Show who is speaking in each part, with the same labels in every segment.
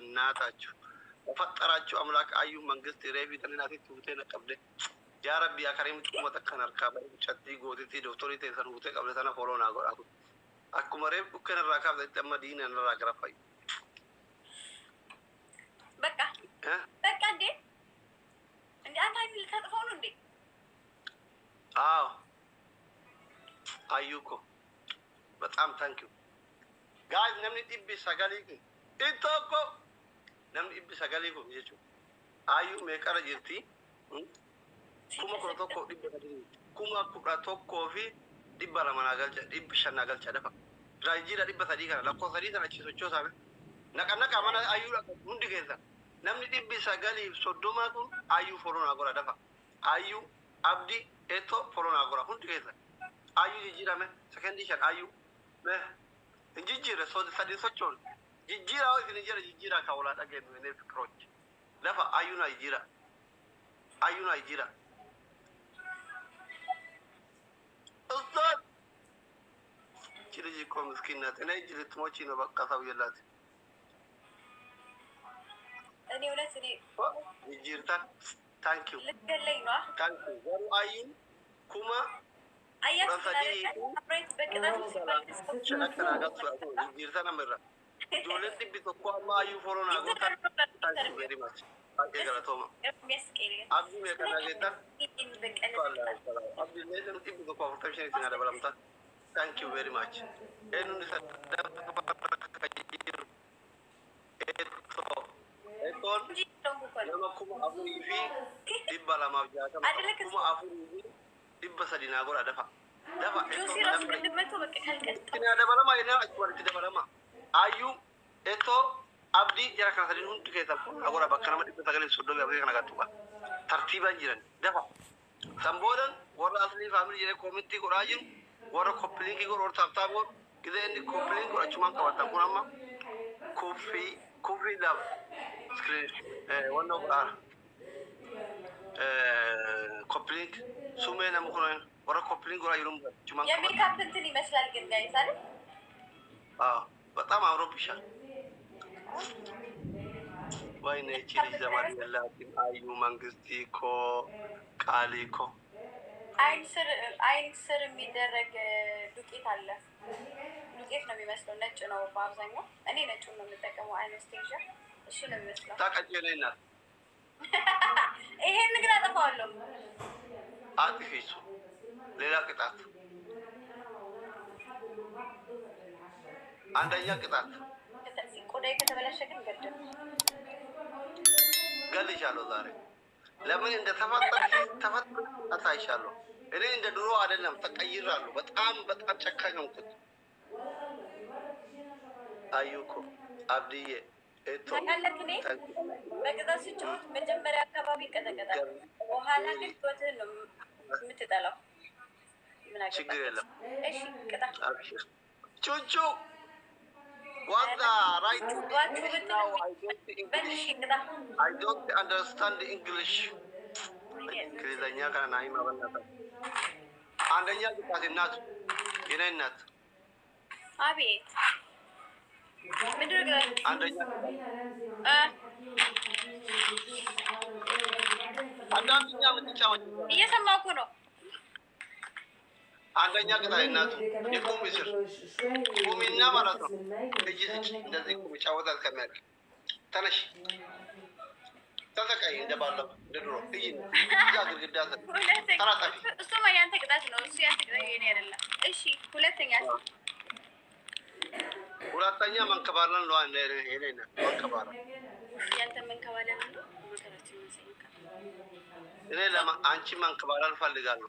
Speaker 1: በእናታችሁ ወፈጠራችሁ አምላክ አዩ መንግስት ረቢ ተናቲ ትውቴ ነቀብደ ያ ረቢ ያ ከሪም ጥቁመተ ከነርካ በጨቲ ጎቲቲ ዶክተሪ ተሰሩቴ ቀብለተና ፎሎና ጎራቱ አኩመሬ ቡከን ራካብ ተመዲና ነራግራፋይ
Speaker 2: በቃ እንዴ አንተ አይደል ልታጥፋው ነው እንዴ?
Speaker 1: አዎ አዩኮ በጣም ታንኪዩ ጋይስ ነምኒ ዲቢ ሰጋሊኩ ኢቶኮ ነምኒ ዲቢ ሰጋሊኩ ይቹ አዩ ሜቀረ ጅርቲ ኩማ ኮቶኮ ዲቢ ኩማ ኩራቶኮ ፊ ዲባ ለማናገልጨ ዲቢ ሸናገልጨ ደፋ ራይጂራ ዲባ ሰዲ ከነ ለኮ ሰዲ ተነቺሶቾ ሳበ ነቀነቀ ማና አዩ ሁንዲ ገዛ namni dhibbi sagali soddoma kun ayu folona gora dafa ayu abdi eto folona gora hundi kesa ayu jijira me sekendi shan ayu me jijira so sadi sochon jijira o jijira jijira ka wala dage ne fikroch dafa ayu na jira ustad kiri ko miskinat ene jiri tmochi no bakka saw yelat
Speaker 2: እኔ ሁለት እኔ
Speaker 1: ይጅርታን ታንኪዩ
Speaker 2: ልትገለኝ ነው
Speaker 1: ታንኪዩ ወሩ አዩ ኩማ
Speaker 2: አያስፈራሪ አብሬት በቅጣት
Speaker 1: ሸናከናጋቱ ይጅርታን አመራ ጆለን ዲቢ ተቆ አማ አዩ ፎሎና ጎታ ታንኪዩ ቬሪ ማች አገራቶማ አብዱ የከናገታ አብዱ ለዘን ዲቢ ተቆ ፎርቴሽን ይተና ደበላምታ ታንኪዩ ቬሪ ማች ኤኑ ሰዳ Ekon, nama kuma afuri fi dibba lama jaka, kuma afuri fi dibba sadina gora dafa.
Speaker 2: Jusi ras kedematu bakal keto.
Speaker 1: Ini ada balama ini acuan tidak balama. Ayu, eto abdi jarak kan sadin untuk kita pun. Agora bakal nama dibba sagale sudah gak boleh kena gatuba. Tertiban jiran, dafa. Sambodan, gora asli family jadi komiti gora ajin, gora kopling gora tap gor. Kita ini kopling gora cuma kawatan kurama. Kofi lab. Screen one of coupling sume na mukuna ora coupling ora ይሩም ጁማ
Speaker 2: የሜካፕ እንትን ይመስላል ግን ጋይስ አይደል?
Speaker 1: በጣም አውሮብሻል። ወይኔ እቺ ልጅ ዘማሪ ያላችሁ አዩ መንግስቲ ኮ ቃሊኮ
Speaker 2: አይን ስር የሚደረግ ዱቄት አለ። ዱቄት ነው የሚመስለው፣ ነጭ ነው በአብዛኛው። እኔ ነጭውን ነው የምጠቀመው አነስቴዥያ። እሺ ነው የሚመስለው።
Speaker 1: ታቀጭለኝና
Speaker 2: ይሄን ግን አጠፋዋለሁ።
Speaker 1: አጥፊሱ ሌላ ቅጣት፣ አንደኛ ቅጣት
Speaker 2: ቆዳዬ ከተበላሸ ግን
Speaker 1: ገልሻለሁ። ዛሬ ለምን ተፈጥሮ አሳይሻለሁ። እኔ እንደ ድሮ አይደለም፣ ተቀይራለሁ። በጣም ጨካኝ ሆንኩት። አዩኮ አብዲዬ
Speaker 2: ታውቃለህ፣ በቅጣት ሲጫወት መጀመሪያ አካባቢ ይቀጠቀጣል፣ በኋላ ግን ህይወትህን ነው የምትጠላው።
Speaker 1: ችግር የለም።
Speaker 2: እሺ ቅጣት
Speaker 1: ቹቹ ዋጋ ራይት I don't understand English. እንግሊዘኛ ከናይ ማበናታ አንደኛ ቅጣት እናት የኔ እናት
Speaker 2: አቤት ምንድን ነው
Speaker 1: አንደኛ አንደኛ ምትጫወት
Speaker 2: እየሰማኩ ነው። አንደኛ
Speaker 1: ቅጣት እናቱ የቁም ስር ቁሚና ማለት ነው። እጅ እንደዚህ ቁም ይጫወታል ከሚያውቅ ተነሽ ተሰቃይ እንደባለው ድሮ እይ ያ ግድግዳ ተራጣፊ
Speaker 2: እሱማ ያንተ ቅጣት ነው። እሱ ያንተ ቅጣት የኔ አይደለም። እሺ ሁለተኛ መንከባለን ነው አንዴ የኔ መንከባለን
Speaker 1: ያንተ መንከባለን ነው ወከራችን መሰለኝ። እኔ ለማ አንቺ መንከባለን ፈልጋለሁ።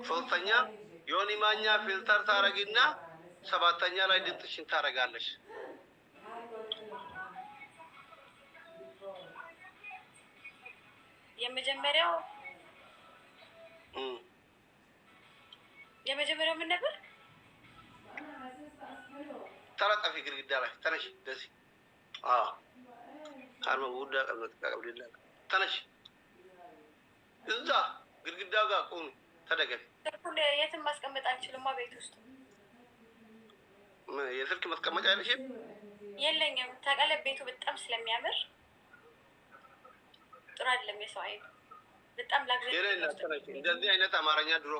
Speaker 1: ሶስተኛ ዮኒ ማኛ ፊልተር ታረጊና ሰባተኛ ላይ ድምፅሽን ታረጋለሽ።
Speaker 2: የመጀመሪያው ምን ነበር?
Speaker 1: ተራጣፊ ግድግዳ ላይ ተነሽ። ደዚህ ካርማ ውዳ ቀመጥ ቀብልላ ተነሽ። እዛ ግድግዳ ጋር ቆም ተደገፍ።
Speaker 2: የትም ማስቀመጥ አንችልም። ቤት ውስጥ
Speaker 1: የስልክ ማስቀመጫ አይደለም።
Speaker 2: የለኝም። ታውቃለህ ቤቱ በጣም ስለሚያምር ጥሩ አይደለም። የሰው አይን በጣም ላግዘኝ።
Speaker 1: እንደዚህ አይነት አማርኛ ድሮ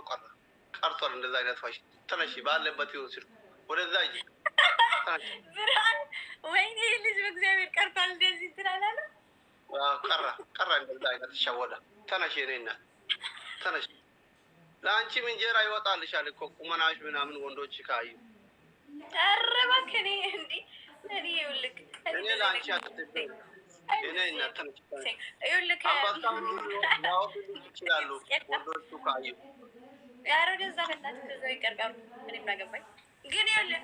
Speaker 1: ቀርቷል። እንደዚህ አይነት ፋሽን ተነሺ ባለበት ይወስድ ወደዛ ሂጂ።
Speaker 2: ብርሃን ወይኔ ልጅ በእግዚአብሔር ቀርቷል። እንደዚህ ትላለህ። ቀራ እንደዛ አይነት ሸወዳ። ተነሺ እኔ እናት ተነሺ። ለአንቺም እንጀራ ይወጣልሻል እኮ ቁመናሽ ምናምን ወንዶች ካዩ። ኧረ እባክህ እኔ እንዲህ እኔ ይኸውልህ
Speaker 1: እኔ ለአንቺ አትጥብኝ። እኔ እናት ተነሺ።
Speaker 2: ይኸውልህ
Speaker 1: ይችላሉ ወንዶቹ ካዩ።
Speaker 2: ኧረ ወደዛ በእናትህ ከዛው ይቀርቃሉ። እኔም አገባኝ። ግን ይኸውልህ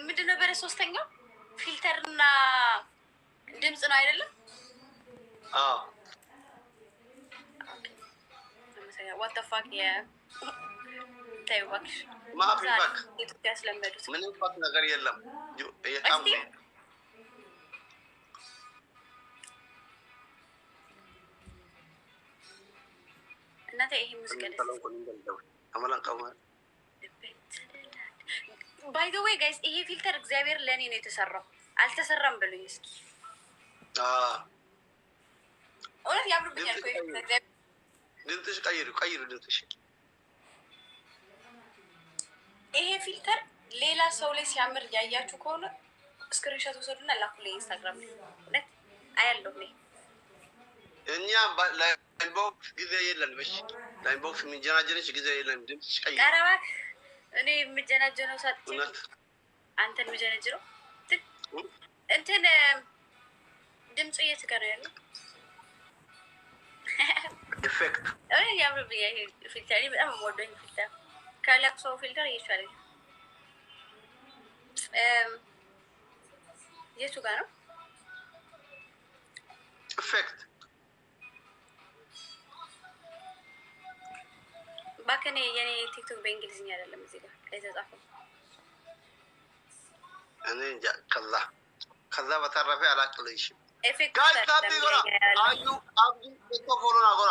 Speaker 2: ምንድን ነበረ ሶስተኛው ፊልተርና ድምፅ ነው አይደለም?
Speaker 1: አዎ
Speaker 2: what the fuck ተይው እባክሽ።
Speaker 1: ማፊ ባክ
Speaker 2: ኢትዮጵያ ስለመዱት
Speaker 1: ምንም ፋክ ነገር የለም። የታም
Speaker 2: እናቴ ይሄ ሙዚቃ ባይ ዘ ዌይ ጋይስ ይሄ ፊልተር እግዚአብሔር ለእኔ ነው የተሰራው። አልተሰራም ብሉኝ እስኪ። እውነት ያምርብኛል እኮ
Speaker 1: ድምፅሽ ቀይሩ ድምፅሽ።
Speaker 2: ይሄ ፊልተር ሌላ ሰው ላይ ሲያምር ያያችሁ ከሆነ ስክሪንሾት ወሰዱና ላኩልኝ ኢንስታግራም ላይ። እውነት አያለሁ እኔ።
Speaker 1: እኛ ላይንቦክስ ጊዜ የለን። በሽ ላይንቦክስ የሚጀናጀነች ጊዜ የለን። ድምፅሽ ቀይሩ።
Speaker 2: ኧረ እባክህ እኔ የምጀናጀነው ሳት አንተን የምጀነጅነው እንትን ድምፁ የት ጋር ነው ያለው?
Speaker 1: ኢፌክት
Speaker 2: ያምርብኛል ይሄ ፊልተር። በጣም የምወደው ፊልተር ከለቅሶ ፊልተር እየቻለኝ የቱ ጋር ነው
Speaker 1: ኢፌክት?
Speaker 2: እባክህ የኔ ቲክቶክ በእንግሊዝኛ አይደለም እዚህ ጋር የተጻፈው።
Speaker 1: እኔ እንጃ ከዛ በተረፈ አላቅልሽም።
Speaker 2: ኤፌክት
Speaker 1: ጋይ ታቢ ጎራ አዩ አብዲ እኮ ፎሎና ጎራ